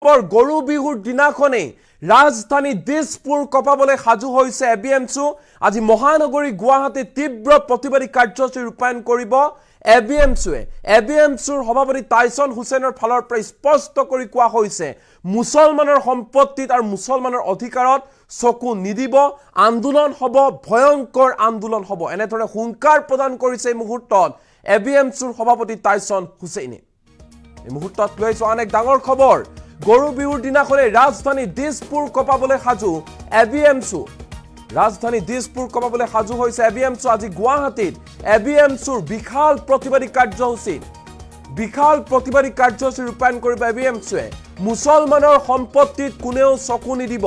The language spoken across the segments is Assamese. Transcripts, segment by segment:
উৎসৱৰ গৰু বিহুৰ দিনাখনেই ৰাজধানী দিছপুৰ কপাবলৈ সাজু হৈছে এবিএমছু। আজি মহানগৰী গুৱাহাটীত তীব্ৰ প্ৰতিবাদী কাৰ্যসূচী ৰূপায়ণ কৰিব এবিএমছুৱে। এবিএমছুৰ সভাপতি টাইছন হুছেইনৰ ফালৰ পৰা স্পষ্ট কৰি কোৱা হৈছে, মুছলমানৰ সম্পত্তিত আৰু মুছলমানৰ অধিকাৰত চকু নিদিব, আন্দোলন হ'ব, ভয়ংকৰ আন্দোলন হ'ব, এনেধৰণে হুংকাৰ প্ৰদান কৰিছে এই মুহূৰ্তত এবিএমছুৰ সভাপতি টাইছন হুছেইনে। এই মুহূৰ্তত লৈ আহিছো আন এক ডাঙৰ খবৰ। গৰু বিহুৰ দিনাখনে ৰাজধানী দিছপুৰ কপাবলৈ সাজু এবিএমছু। ৰাজধানী দিছপুৰ কপাবলৈ সাজু হৈছে এবিএমছু। আজি গুৱাহাটীত এবিএমছুৰ বিশাল প্ৰতিবাদী কাৰ্যসূচী ৰূপায়ণ কৰিব এবিএমছুৱে। মুছলমানৰ সম্পত্তিত কোনেও চকু নিদিব,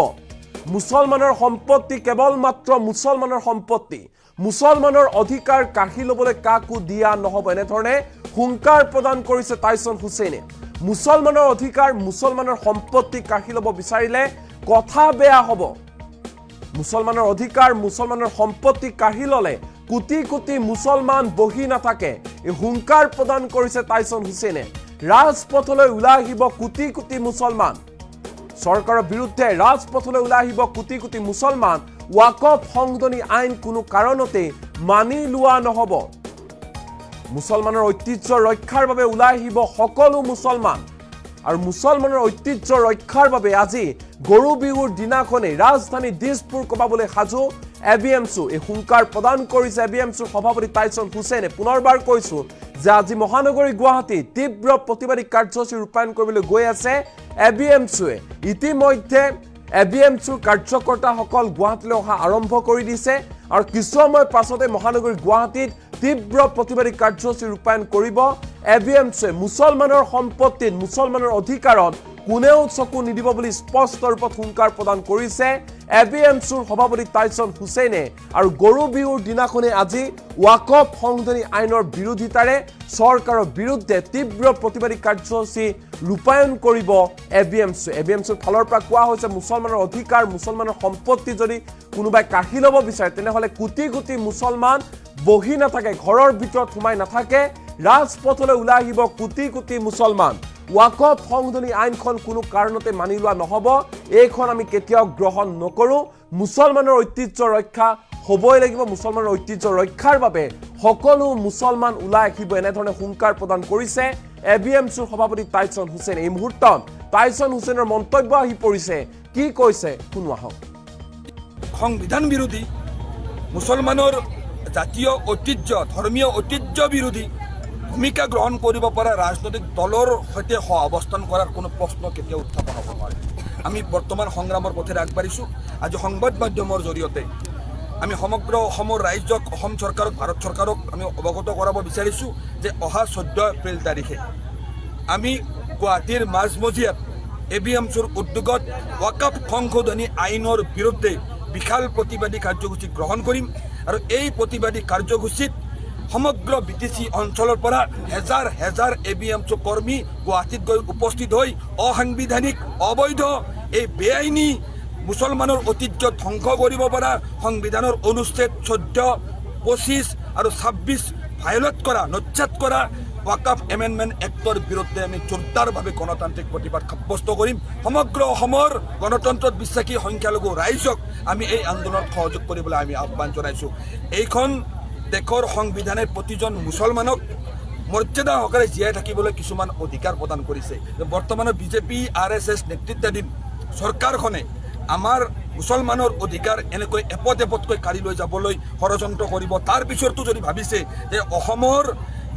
মুছলমানৰ সম্পত্তি কেৱল মাত্ৰ মুছলমানৰ সম্পত্তি, মুছলমানৰ অধিকাৰ কাঢ়ি ল'বলৈ কাকো দিয়া নহ'ব, এনেধৰণে হুংকাৰ প্ৰদান কৰিছে টাইছন হুছেইনে। মুছলমানৰ অধিকাৰ, মুছলমানৰ সম্পত্তি কাঢ়ি ল'ব বিচাৰিলে কথা বেয়া হ'ব। মুছলমানৰ অধিকাৰ, মুছলমানৰ সম্পত্তি কাঢ়ি ল'লে কোটি কোটি মুছলমান বহি নাথাকে, এই হুংকাৰ প্ৰদান কৰিছে টাইছন হুছেইনে। ৰাজপথলৈ ওলাই আহিব কোটি কোটি মুছলমান, চৰকাৰৰ বিৰুদ্ধে ৰাজপথলৈ ওলাই আহিব কোটি কোটি মুছলমান। ৱাকফ সংশোধনী আইন কোনো কাৰণতে মানি লোৱা নহ'ব। মুছলমানৰ ঐতিহ্য ৰক্ষাৰ বাবে ওলাই আহিব সকলো মুছলমান, আৰু মুছলমানৰ ঐতিহ্য ৰক্ষাৰ বাবে আজি গৰু বিহুৰ দিনাখনেই ৰাজধানী দিছপুৰ কপাবলৈ সাজু এবিএমছু। এই হুংকাৰ প্ৰদান কৰিছে এবিএমছুৰ সভাপতি টাইছন হুছেইনে। পুনৰবাৰ কৈছো যে আজি মহানগৰী গুৱাহাটীত তীব্ৰ প্ৰতিবাদী কাৰ্যসূচী ৰূপায়ণ কৰিবলৈ গৈ আছে এবিএমছুৱে। ইতিমধ্যে এবিএমছুৰ কাৰ্যকৰ্তাসকল গুৱাহাটীলৈ অহা আৰম্ভ কৰি দিছে, আৰু কিছু সময় পাছতে মহানগৰী গুৱাহাটীত তীব্ৰ প্ৰতিবাদী কাৰ্যসূচী ৰূপায়ণ কৰিব এবিএমছুৱে। মুছলমানৰ সম্পত্তিত, মুছলমানৰ অধিকাৰত কোনেও চকু নিদিব বুলি স্পষ্ট ৰূপত হুংকাৰ প্ৰদান কৰিছে এবিএমছুৰ সভাপতি টাইছন হুছেইনে। আৰু গৰু বিহুৰ দিনাখনে আজি ৱাকফ সংশোধনী আইনৰ বিৰোধিতাৰে চৰকাৰৰ বিৰুদ্ধে তীব্ৰ প্ৰতিবাদী কাৰ্যসূচী ৰূপায়ণ কৰিব এবিএমছুৱে। এবিএমছুৰ ফালৰ পৰা কোৱা হৈছে, মুছলমানৰ অধিকাৰ, মুছলমানৰ সম্পত্তি যদি কোনোবাই কাঢ়ি ল'ব বিচাৰে তেনেহ'লে কোটি কোটি মুছলমান বহি নাথাকে, ঘৰৰ ভিতৰত সোমাই নাথাকে, ৰাজপথলৈ ওলাই আহিব কোটি কোটি মুছলমান। ৱাকফ সংশোধনী আইনখন কোনো কাৰণতে মানি লোৱা নহ'ব, এইখন আমি কেতিয়াও গ্ৰহণ নকৰোঁ। মুছলমানৰ ঐতিহ্য ৰক্ষা হ'বই লাগিব, মুছলমানৰ ঐতিহ্য ৰক্ষাৰ বাবে সকলো মুছলমান ওলাই আহিব, এনেধৰণে হুংকাৰ প্ৰদান কৰিছে এবিএমছুৰ সভাপতি টাইছন হুছেইন। এই মুহূৰ্তত টাইছন হুছেইনৰ মন্তব্য আহি পৰিছে, কি কৈছে শুনো আহক। সংবিধান বিৰোধী, মুছলমানৰ জাতীয় ঐতিহ্য, ধৰ্মীয় ঐতিহ্য বিৰোধী ভূমিকা গ্ৰহণ কৰিব পৰা ৰাজনৈতিক দলৰ সৈতে সহ অৱস্থান কৰাৰ কোনো প্ৰশ্ন কেতিয়াও উত্থাপন হ'ব নোৱাৰে। আমি বৰ্তমান সংগ্ৰামৰ পথেৰে আগবাঢ়িছোঁ। আজি সংবাদ মাধ্যমৰ জৰিয়তে আমি সমগ্ৰ অসমৰ ৰাইজক, অসম চৰকাৰক, ভাৰত চৰকাৰক আমি অৱগত কৰাব বিচাৰিছোঁ যে অহা 14 এপ্ৰিল তাৰিখে আমি গুৱাহাটীৰ মাজমজিয়াত এবিএমছুৰ উদ্যোগত ৱাকফ সংশোধনী আইনৰ বিৰুদ্ধে বিশাল প্ৰতিবাদী কাৰ্যসূচী গ্ৰহণ কৰিম, আৰু এই প্ৰতিবাদী কাৰ্যসূচীত সমগ্ৰ বিটিচি অঞ্চলৰ পৰা হেজাৰ হেজাৰ এবিএমছু কৰ্মী গুৱাহাটীত গৈ উপস্থিত হৈ অসাংবিধানিক, অবৈধ, এই বেআইনী মুছলমানৰ ঐতিহ্য ধ্বংস কৰিব পৰা সংবিধানৰ অনুচ্ছেদ 14, 25 আৰু 26 ভায়লেট কৰা, নজ্জাত কৰা ৱাকফ এমেণ্ডমেণ্ট এক্টৰ বিৰুদ্ধে আমি জোৰদাৰভাৱে গণতান্ত্ৰিক প্ৰতিবাদ সাব্যস্ত কৰিম। সমগ্ৰ অসমৰ গণতন্ত্ৰত বিশ্বাসী সংখ্যালঘু ৰাইজক আমি এই আন্দোলনত সহযোগ কৰিবলৈ আমি আহ্বান জনাইছোঁ। এইখন দেশৰ সংবিধানে প্ৰতিজন মুছলমানক মৰ্যাদা সহকাৰে জীয়াই থাকিবলৈ কিছুমান অধিকাৰ প্ৰদান কৰিছে। বৰ্তমানৰ বিজেপি, RSS নেতৃত্বাধীন চৰকাৰখনে আমাৰ মুছলমানৰ অধিকাৰ এনেকৈ এপদ এপদকৈ কাঢ়ি লৈ যাবলৈ ষড়যন্ত্ৰ কৰিব। তাৰ পিছতো যদি ভাবিছে যে অসমৰ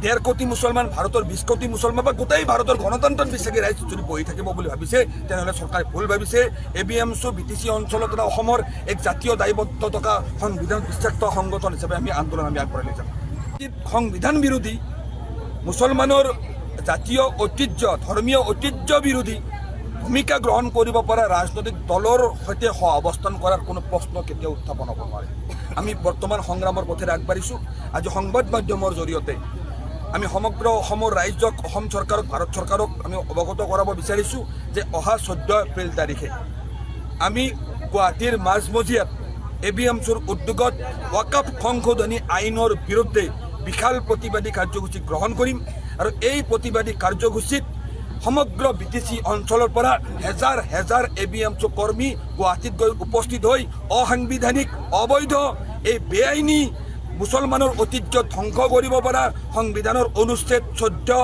1.5 কোটি মুছলমান, ভাৰতৰ 20 কোটি মুছলমান বা গোটেই ভাৰতৰ গণতন্ত্ৰত বিশ্বাসী ৰাইজ যদি বহি থাকিব বুলি ভাবিছে, তেনেহ'লে চৰকাৰে ভুল ভাবিছে। এবিএমছু বিটিচি অঞ্চলত এটা অসমৰ এক জাতীয় দায়বদ্ধ থকা সংবিধান বিশ্বাস সংগঠন হিচাপে আমি আন্দোলন আগবঢ়াই লৈ যাম। সংবিধান বিৰোধী, মুছলমানৰ জাতীয় ঐতিহ্য, ধৰ্মীয় ঐতিহ্য বিৰোধী ভূমিকা গ্ৰহণ কৰিব পৰা ৰাজনৈতিক দলৰ সৈতে সহ অৱস্থান কৰাৰ কোনো প্ৰশ্ন কেতিয়াও উত্থাপন হ'ব নোৱাৰে। আমি বৰ্তমান সংগ্ৰামৰ পথেৰে আগবাঢ়িছোঁ। আজি সংবাদ মাধ্যমৰ জৰিয়তে আমি সমগ্ৰ অসমৰ ৰাইজক, অসম চৰকাৰক, ভাৰত চৰকাৰক আমি অৱগত কৰাব বিচাৰিছোঁ যে অহা 14 এপ্ৰিল তাৰিখে আমি গুৱাহাটীৰ মাজমজিয়াত এবিএমছুৰ উদ্যোগত ৱাকফ সংশোধনী আইনৰ বিৰুদ্ধে বিশাল প্ৰতিবাদী কাৰ্যসূচী গ্ৰহণ কৰিম, আৰু এই প্ৰতিবাদী কাৰ্যসূচীত সমগ্ৰ BTC অঞ্চলৰ পৰা হেজাৰ হেজাৰ ABMC কৰ্মী গুৱাহাটীত গৈ উপস্থিত হৈ অসাংবিধানিক অবৈধ এই বেআইনী মুছলমানৰ ঐতিহ্য ধ্বংস কৰিব পৰা সংবিধানৰ অনুচ্ছেদ 14,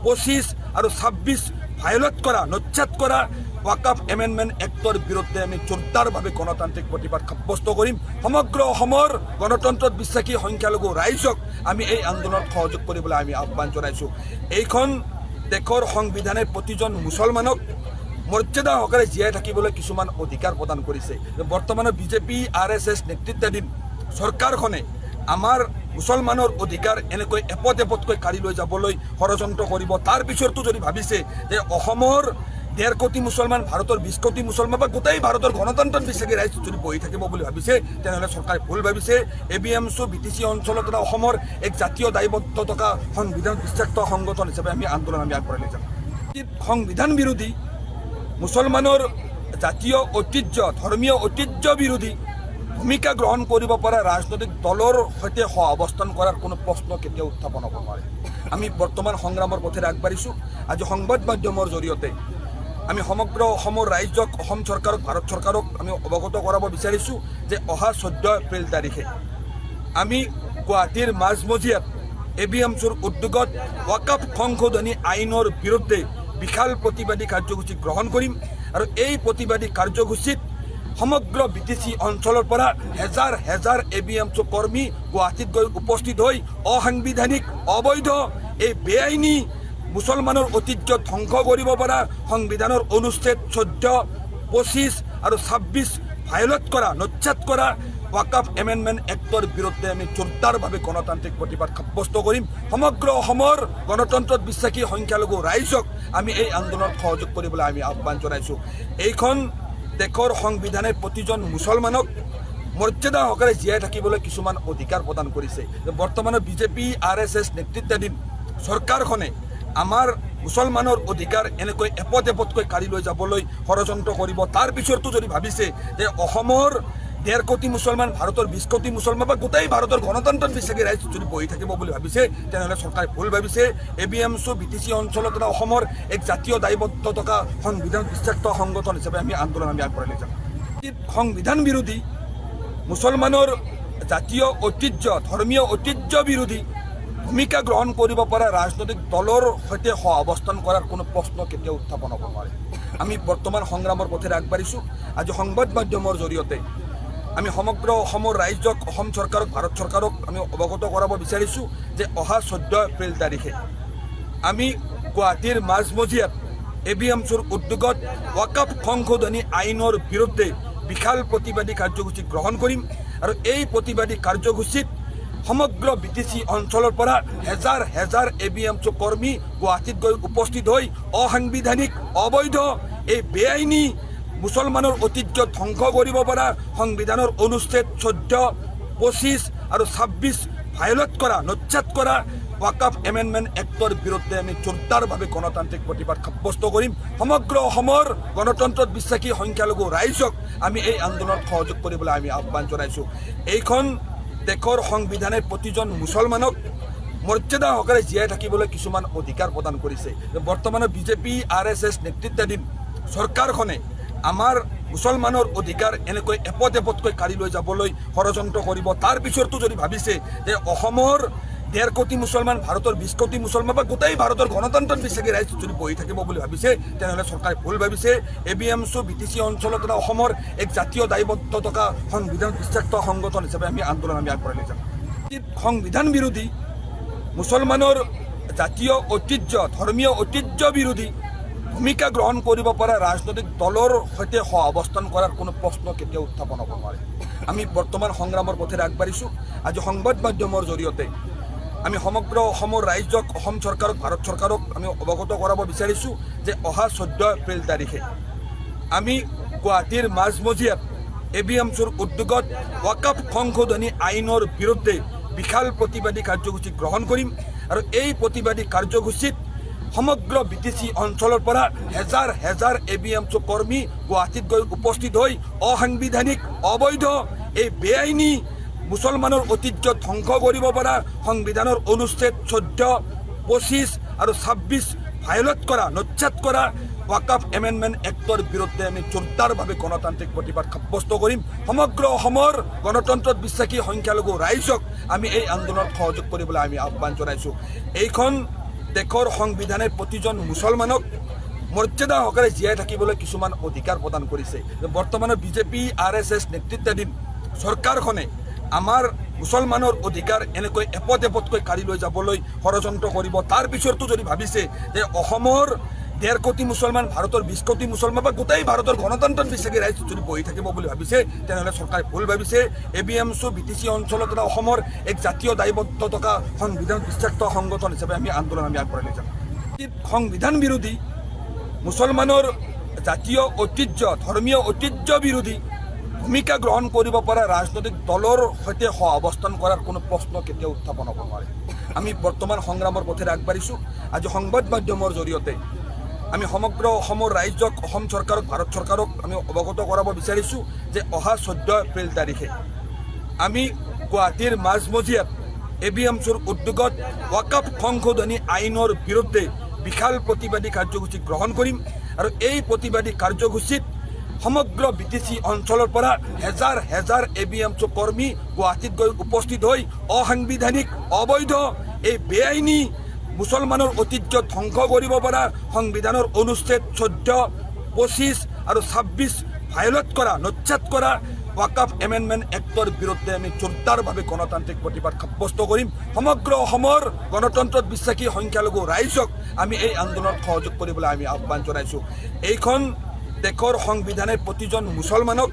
25 আৰু 26 ভায়োলেট কৰা নচ্ছাত কৰা ৱাকাফ এমেণ্ডমেণ্ট এক্টৰ বিৰুদ্ধে আমি জোৰদাৰভাৱে গণতান্ত্ৰিক প্ৰতিবাদ সাব্যস্ত কৰিম। সমগ্ৰ অসমৰ গণতন্ত্ৰত বিশ্বাসী সংখ্যালঘু ৰাইজক আমি এই আন্দোলনত সহযোগ কৰিবলৈ আমি আহ্বান জনাইছোঁ। এইখন দেশৰ সংবিধানে প্ৰতিজন মুছলমানক মৰ্যাদা সহকাৰে জীয়াই থাকিবলৈ কিছুমান অধিকাৰ প্ৰদান কৰিছে। বৰ্তমানৰ বিজেপি RSS নেতৃত্বাধীন চৰকাৰখনে আমাৰ মুছলমানৰ অধিকাৰ এনেকৈ এপদ এপদকৈ কাঢ়ি লৈ যাবলৈ ষড়যন্ত্ৰ কৰিব। তাৰ পিছতো যদি ভাবিছে যে অসমৰ 1.5 কোটি মুছলমান, ভাৰতৰ 20 কোটি মুছলমান বা গোটেই ভাৰতৰ গণতন্ত্ৰত বিশ্বাসী ৰাইজ যদি বহি থাকিব বুলি ভাবিছে, তেনেহ'লে চৰকাৰে ভুল ভাবিছে। ABMC BTC অঞ্চলত এটা অসমৰ এক জাতীয় দায়বদ্ধ থকা সংবিধান বিশ্বাসত সংগঠন হিচাপে আমি আন্দোলন আগবঢ়াই লৈ যাম। সংবিধান বিৰোধী, মুছলমানৰ জাতীয় ঐতিহ্য, ধৰ্মীয় ঐতিহ্য বিৰোধী ভূমিকা গ্ৰহণ কৰিব পৰা ৰাজনৈতিক দলৰ সৈতে সহ অৱস্থান কৰাৰ কোনো প্ৰশ্ন কেতিয়াও উত্থাপন হ'ব নোৱাৰে। আমি বৰ্তমান সংগ্ৰামৰ পথেৰে আগবাঢ়িছোঁ। আজি সংবাদ মাধ্যমৰ জৰিয়তে আমি সমগ্ৰ অসমৰ ৰাইজক, অসম চৰকাৰক, ভাৰত চৰকাৰক আমি অৱগত কৰাব বিচাৰিছোঁ যে অহা 14 এপ্ৰিল তাৰিখে আমি গুৱাহাটীৰ মাজমজিয়াত ABMCৰ উদ্যোগত ৱাকাফ সংশোধনী আইনৰ বিৰুদ্ধে বিশাল প্ৰতিবাদী কাৰ্যসূচী গ্ৰহণ কৰিম। আৰু এই প্ৰতিবাদী কাৰ্যসূচীত সমগ্ৰ BTC অঞ্চলৰ পৰা হেজাৰ হেজাৰ ABMC কৰ্মী গুৱাহাটীত গৈ উপস্থিত হৈ অসাংবিধানিক অবৈধ এই বেআইনী মুছলমানৰ ঐতিহ্য ধ্বংস কৰিব পৰা সংবিধানৰ অনুচ্ছেদ 14, 25 আৰু 26 ভায়োলেট কৰা নচ্ছাত কৰা ৱাকাফ এমেণ্ডমেণ্ট এক্টৰ বিৰুদ্ধে আমি জোৰদাৰভাৱে গণতান্ত্ৰিক প্ৰতিবাদ সাব্যস্ত কৰিম। সমগ্ৰ অসমৰ গণতন্ত্ৰত বিশ্বাসী সংখ্যালঘু ৰাইজক আমি এই আন্দোলনত সহযোগ কৰিবলৈ আমি আহ্বান জনাইছোঁ। এইখন দেশৰ সংবিধানে প্ৰতিজন মুছলমানক মৰ্যাদা সহকাৰে জীয়াই থাকিবলৈ কিছুমান অধিকাৰ প্ৰদান কৰিছে। বৰ্তমানৰ বিজেপি RSS নেতৃত্বাধীন চৰকাৰখনে আমাৰ মুছলমানৰ অধিকাৰ এনেকৈ এপদ এপদকৈ কাঢ়ি লৈ যাবলৈ ষড়যন্ত্ৰ কৰিব। তাৰ পিছতো যদি ভাবিছে যে অসমৰ 1.5 কোটি মুছলমান, ভাৰতৰ 20 কোটি মুছলমান বা গোটেই ভাৰতৰ গণতন্ত্ৰত বিশ্বাসী ৰাইজ যদি বহি থাকিব বুলি ভাবিছে, তেনেহ'লে চৰকাৰে ভুল ভাবিছে। ABMC BTC অঞ্চলত এটা অসমৰ এক জাতীয় দায়বদ্ধ থকা সংবিধান বিশ্বাসত সংগঠন হিচাপে আমি আন্দোলন আগবঢ়াই লৈ যাম। সংবিধান বিৰোধী, মুছলমানৰ জাতীয় ঐতিহ্য, ধৰ্মীয় ঐতিহ্য বিৰোধী ভূমিকা গ্ৰহণ কৰিব পৰা ৰাজনৈতিক দলৰ সৈতে সহ অৱস্থান কৰাৰ কোনো প্ৰশ্ন কেতিয়াও উত্থাপন হ'ব নোৱাৰে। আমি বৰ্তমান সংগ্ৰামৰ পথেৰে আগবাঢ়িছোঁ। আজি সংবাদ মাধ্যমৰ জৰিয়তে আমি সমগ্ৰ অসমৰ ৰাইজক, অসম চৰকাৰক, ভাৰত চৰকাৰক আমি অৱগত কৰাব বিচাৰিছোঁ যে অহা 14 এপ্ৰিল তাৰিখে আমি গুৱাহাটীৰ মাজমজিয়াত ABMCৰ উদ্যোগত ৱাকাফ সংশোধনী আইনৰ বিৰুদ্ধে বিশাল প্ৰতিবাদী কাৰ্যসূচী গ্ৰহণ কৰিম। আৰু এই প্ৰতিবাদী কাৰ্যসূচীত সমগ্ৰ BTC অঞ্চলৰ পৰা হেজাৰ হেজাৰ ABMC কৰ্মী গুৱাহাটীত গৈ উপস্থিত হৈ অসাংবিধানিক অবৈধ এই বেআইনী মুছলমানৰ ঐতিহ্য ধ্বংস কৰিব পৰা সংবিধানৰ অনুচ্ছেদ 14, 25 আৰু 26 ভায়োলেট কৰা নচ্ছাত কৰা ৱাকাফ এমেণ্ডমেণ্ট এক্টৰ বিৰুদ্ধে আমি জোৰদাৰভাৱে গণতান্ত্ৰিক প্ৰতিবাদ সাব্যস্ত কৰিম। সমগ্ৰ অসমৰ গণতন্ত্ৰত বিশ্বাসী সংখ্যালঘু ৰাইজক আমি এই আন্দোলনত সহযোগ কৰিবলৈ আমি আহ্বান জনাইছোঁ। এইখন দেশৰ সংবিধানে প্ৰতিজন মুছলমানক মৰ্যাদা সহকাৰে জীয়াই থাকিবলৈ কিছুমান অধিকাৰ প্ৰদান কৰিছে। বৰ্তমানৰ বিজেপি RSS নেতৃত্বাধীন চৰকাৰখনে আমাৰ মুছলমানৰ অধিকাৰ এনেকৈ এপদ এপদকৈ কাঢ়ি লৈ যাবলৈ ষড়যন্ত্ৰ কৰিব। তাৰ পিছতো যদি ভাবিছে যে অসমৰ 1.5 কোটি মুছলমান, ভাৰতৰ 20 কোটি মুছলমান বা গোটেই ভাৰতৰ গণতন্ত্ৰত বিশ্বাসী ৰাইজ যদি বহি থাকিব বুলি ভাবিছে, তেনেহ'লে চৰকাৰে ভুল ভাবিছে। ABMC BTC অঞ্চলত এটা অসমৰ এক জাতীয় দায়বদ্ধ থকা সংবিধান বিশ্বাসত সংগঠন হিচাপে আমি আন্দোলন আগবঢ়াই লৈ যাম। সংবিধান বিৰোধী, মুছলমানৰ জাতীয় ঐতিহ্য, ধৰ্মীয় ঐতিহ্য বিৰোধী ভূমিকা গ্ৰহণ কৰিব পৰা ৰাজনৈতিক দলৰ সৈতে সহ অৱস্থান কৰাৰ কোনো প্ৰশ্ন কেতিয়াও উত্থাপন হ'ব নোৱাৰে। আমি বৰ্তমান সংগ্ৰামৰ পথেৰে আগবাঢ়িছোঁ। আজি সংবাদ মাধ্যমৰ জৰিয়তে আমি সমগ্ৰ অসমৰ ৰাইজক, অসম চৰকাৰক, ভাৰত চৰকাৰক আমি অৱগত কৰাব বিচাৰিছোঁ যে অহা 14 এপ্ৰিল তাৰিখে আমি গুৱাহাটীৰ মাজমজিয়াত ABMCৰ উদ্যোগত ৱাকাফ সংশোধনী আইনৰ বিৰুদ্ধে বিশাল প্ৰতিবাদী কাৰ্যসূচী গ্ৰহণ কৰিম। আৰু এই প্ৰতিবাদী কাৰ্যসূচীত সমগ্ৰ BTC অঞ্চলৰ পৰা হেজাৰ হেজাৰ ABMC কৰ্মী গুৱাহাটীত গৈ উপস্থিত হৈ অসাংবিধানিক অবৈধ এই বেআইনী মুছলমানৰ ঐতিহ্য ধ্বংস কৰিব পৰা সংবিধানৰ অনুচ্ছেদ 14, 25 আৰু 26 ভায়োলেট কৰা নচ্ছাত কৰা ৱাকাফ এমেণ্ডমেণ্ট এক্টৰ বিৰুদ্ধে আমি জোৰদাৰভাৱে গণতান্ত্ৰিক প্ৰতিবাদ সাব্যস্ত কৰিম। সমগ্ৰ অসমৰ গণতন্ত্ৰত বিশ্বাসী সংখ্যালঘু ৰাইজক আমি এই আন্দোলনত সহযোগ কৰিবলৈ আমি আহ্বান জনাইছোঁ। এইখন দেশৰ সংবিধানে প্ৰতিজন মুছলমানক মৰ্যাদা সহকাৰে জীয়াই থাকিবলৈ কিছুমান অধিকাৰ প্ৰদান কৰিছে। বৰ্তমানৰ বিজেপি RSS নেতৃত্বাধীন চৰকাৰখনে আমাৰ মুছলমানৰ অধিকাৰ এনেকৈ এপদ এপদকৈ কাঢ়ি লৈ যাবলৈ ষড়যন্ত্ৰ কৰিব। তাৰ পিছতো যদি ভাবিছে যে অসমৰ 1.5 কোটি মুছলমান, ভাৰতৰ 20 কোটি মুছলমান বা গোটেই ভাৰতৰ গণতন্ত্ৰত বিশ্বাসী ৰাইজ যদি বহি থাকিব বুলি ভাবিছে, তেনেহ'লে চৰকাৰে ভুল ভাবিছে। ABMC BTC অঞ্চলত এটা অসমৰ এক জাতীয় দায়বদ্ধ থকা সংবিধান বিশ্বাসিত সংগঠন হিচাপে আমি আন্দোলন আগবঢ়াই লৈ যাম। সংবিধান বিৰোধী, মুছলমানৰ জাতীয় ঐতিহ্য, ধৰ্মীয় ঐতিহ্য বিৰোধী ভূমিকা গ্ৰহণ কৰিব পৰা ৰাজনৈতিক দলৰ সৈতে সহ অৱস্থান কৰাৰ কোনো প্ৰশ্ন কেতিয়াও উত্থাপন হ'ব নোৱাৰে। আমি বৰ্তমান সংগ্ৰামৰ পথেৰে আগবাঢ়িছোঁ। আজি সংবাদ মাধ্যমৰ জৰিয়তে আমি সমগ্ৰ অসমৰ ৰাইজক, অসম চৰকাৰক, ভাৰত চৰকাৰক আমি অৱগত কৰাব বিচাৰিছোঁ যে অহা 14 এপ্ৰিল তাৰিখে আমি গুৱাহাটীৰ মাজমজিয়াত ABMCৰ উদ্যোগত ৱাকাফ সংশোধনী আইনৰ বিৰুদ্ধে বিশাল প্ৰতিবাদী কাৰ্যসূচী গ্ৰহণ কৰিম। আৰু এই প্ৰতিবাদী কাৰ্যসূচীত সমগ্ৰ BTC অঞ্চলৰ পৰা হেজাৰ হেজাৰ ABMC কৰ্মী গুৱাহাটীত গৈ উপস্থিত হৈ অসাংবিধানিক, অবৈধ, এই বেআইনী মুছলমানৰ ঐতিহ্য ধ্বংস কৰিব পৰা সংবিধানৰ অনুচ্ছেদ 14, 25 আৰু 26 ভায়োলেট কৰা, নচ্ছাত কৰা ৱাকাফ এমেণ্ডমেণ্ট এক্টৰ বিৰুদ্ধে আমি জোৰদাৰভাৱে গণতান্ত্ৰিক প্ৰতিবাদ সাব্যস্ত কৰিম। সমগ্ৰ অসমৰ গণতন্ত্ৰত বিশ্বাসী সংখ্যালঘু ৰাইজক আমি এই আন্দোলনত সহযোগ কৰিবলৈ আমি আহ্বান জনাইছোঁ। এইখন দেশৰ সংবিধানে প্ৰতিজন মুছলমানক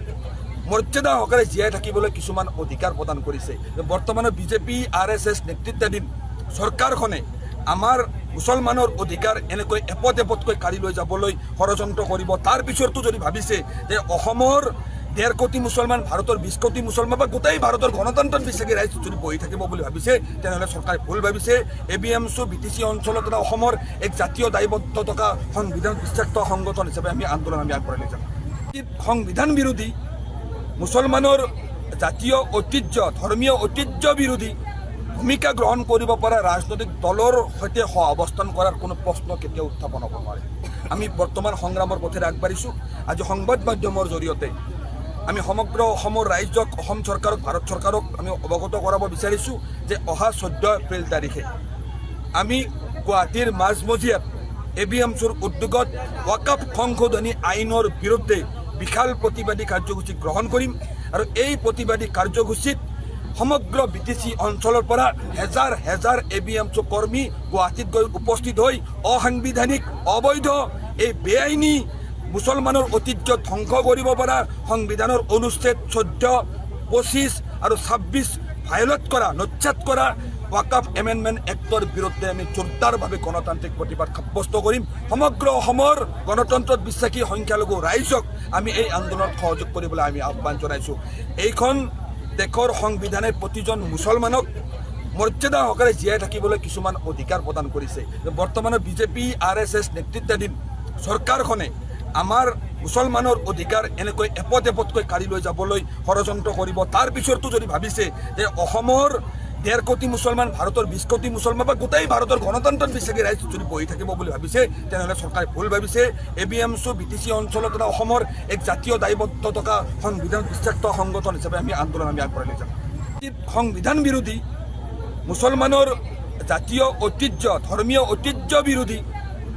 মৰ্যাদা সহকাৰে জীয়াই থাকিবলৈ কিছুমান অধিকাৰ প্ৰদান কৰিছে। বৰ্তমানৰ বিজেপি RSS নেতৃত্বাধীন চৰকাৰখনে আমাৰ মুছলমানৰ অধিকাৰ এনেকৈ এপদ এপদকৈ কাঢ়ি লৈ যাবলৈ ষড়যন্ত্ৰ কৰিব। তাৰ পিছতো যদি ভাবিছে যে অসমৰ 1.5 কোটি মুছলমান, ভাৰতৰ 20 কোটি মুছলমান বা গোটেই ভাৰতৰ গণতন্ত্ৰত বিশ্বাসী ৰাইজ যদি বহি থাকিব বুলি ভাবিছে, তেনেহ'লে চৰকাৰে ভুল ভাবিছে। ABMC BTC অঞ্চলত এটা অসমৰ এক জাতীয় দায়বদ্ধ থকা সংবিধান বিশ্বাসিত সংগঠন হিচাপে আমি আন্দোলন আগবঢ়াই লৈ যাম। সংবিধান বিৰোধী, মুছলমানৰ জাতীয় ঐতিহ্য, ধৰ্মীয় ঐতিহ্য বিৰোধী ভূমিকা গ্ৰহণ কৰিব পৰা ৰাজনৈতিক দলৰ সৈতে সহ অৱস্থান কৰাৰ কোনো প্ৰশ্ন কেতিয়াও উত্থাপন হ'ব নোৱাৰে। আমি বৰ্তমান সংগ্ৰামৰ পথেৰে আগবাঢ়িছোঁ। আজি সংবাদ মাধ্যমৰ জৰিয়তে আমি সমগ্ৰ অসমৰ ৰাইজক, অসম চৰকাৰক, ভাৰত চৰকাৰক আমি অৱগত কৰাব বিচাৰিছোঁ যে অহা 14 এপ্ৰিল তাৰিখে আমি গুৱাহাটীৰ মাজমজিয়াত ABMCৰ উদ্যোগত ৱাকাফ সংশোধনী আইনৰ বিৰুদ্ধে বিশাল প্ৰতিবাদী কাৰ্যসূচী গ্ৰহণ কৰিম। আৰু এই প্ৰতিবাদী কাৰ্যসূচীত সমগ্ৰ BTC অঞ্চলৰ পৰা হেজাৰ হেজাৰ ABMC কৰ্মী গুৱাহাটীত গৈ উপস্থিত হৈ অসাংবিধানিক, অবৈধ, এই বেআইনী মুছলমানৰ ঐতিহ্য ধ্বংস কৰিব পৰা সংবিধানৰ অনুচ্ছেদ 14, 25 আৰু 26 ভায়োলেট কৰা, নচ্ছাত কৰা ৱাকাফ এমেণ্ডমেণ্ট এক্টৰ বিৰুদ্ধে আমি জোৰদাৰভাৱে গণতান্ত্ৰিক প্ৰতিবাদ সাব্যস্ত কৰিম। সমগ্ৰ অসমৰ গণতন্ত্ৰত বিশ্বাসী সংখ্যালঘু ৰাইজক আমি এই আন্দোলনত সহযোগ কৰিবলৈ আমি আহ্বান জনাইছোঁ। এইখন দেশৰ সংবিধানে প্ৰতিজন মুছলমানক মৰ্যাদা সহকাৰে জীয়াই থাকিবলৈ কিছুমান অধিকাৰ প্ৰদান কৰিছে। বৰ্তমানৰ বিজেপি RSS নেতৃত্বাধীন চৰকাৰখনে আমাৰ মুছলমানৰ অধিকাৰ এনেকৈ এপদ এপদকৈ কাঢ়ি লৈ যাবলৈ ষড়যন্ত্ৰ কৰিব। তাৰ পিছতো যদি ভাবিছে যে অসমৰ 1.5 কোটি মুছলমান, ভাৰতৰ 20 কোটি মুছলমান বা গোটেই ভাৰতৰ গণতন্ত্ৰত বিশ্বাসী ৰাইজ যদি বহি থাকিব বুলি ভাবিছে, তেনেহ'লে চৰকাৰে ভুল ভাবিছে। ABMC BTC অঞ্চলত এটা অসমৰ এক জাতীয় দায়বদ্ধ থকা সংবিধান বিশ্বাসিত সংগঠন হিচাপে আমি আন্দোলন আগবঢ়াই লৈ যাম। সংবিধান বিৰোধী, মুছলমানৰ জাতীয় ঐতিহ্য, ধৰ্মীয় ঐতিহ্য বিৰোধী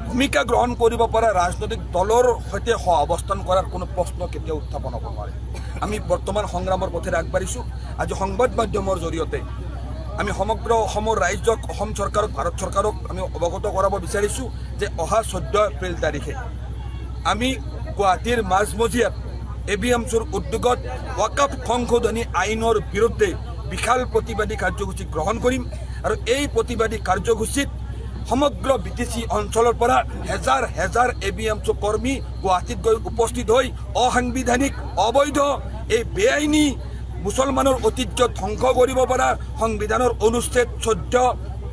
ভূমিকা গ্ৰহণ কৰিব পৰা ৰাজনৈতিক দলৰ সৈতে সহ অৱস্থান কৰাৰ কোনো প্ৰশ্ন কেতিয়াও উত্থাপন হ'ব নোৱাৰে। আমি বৰ্তমান সংগ্ৰামৰ পথেৰে আগবাঢ়িছোঁ। আজি সংবাদ মাধ্যমৰ জৰিয়তে আমি সমগ্ৰ অসমৰ ৰাইজক, অসম চৰকাৰক, ভাৰত চৰকাৰক আমি অৱগত কৰাব বিচাৰিছোঁ যে অহা 14 এপ্ৰিল তাৰিখে আমি গুৱাহাটীৰ মাজমজিয়াত ABMCৰ উদ্যোগত ৱাকাফ সংশোধনী আইনৰ বিৰুদ্ধে বিশাল প্ৰতিবাদী কাৰ্যসূচী গ্ৰহণ কৰিম। আৰু এই প্ৰতিবাদী কাৰ্যসূচীত সমগ্ৰ BTC অঞ্চলৰ পৰা হেজাৰ হেজাৰ ABMC কৰ্মী গুৱাহাটীত গৈ উপস্থিত হৈ অসাংবিধানিক, অবৈধ, এই বেআইনী মুছলমানৰ ঐতিহ্য ধ্বংস কৰিব পৰা সংবিধানৰ অনুচ্ছেদ 14,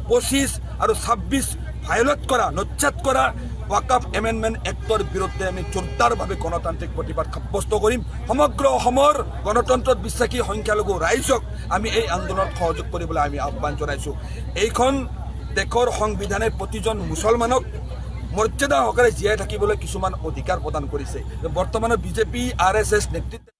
25 আৰু 26 ভায়োলেট কৰা, নচ্ছাত কৰা ৱাকাফ এমেণ্ডমেণ্ট এক্টৰ বিৰুদ্ধে আমি জোৰদাৰভাৱে গণতান্ত্ৰিক প্ৰতিবাদ সাব্যস্ত কৰিম। সমগ্ৰ অসমৰ গণতন্ত্ৰত বিশ্বাসী সংখ্যালঘু ৰাইজক আমি এই আন্দোলনত সহযোগ কৰিবলৈ আমি আহ্বান জনাইছোঁ। এইখন দেশৰ সংবিধানে প্ৰতিজন মুছলমানক মৰ্যাদা সহকাৰে জীয়াই থাকিবলৈ কিছুমান অধিকাৰ প্ৰদান কৰিছে বৰ্তমানৰ বিজেপি RSS নেতৃত্ব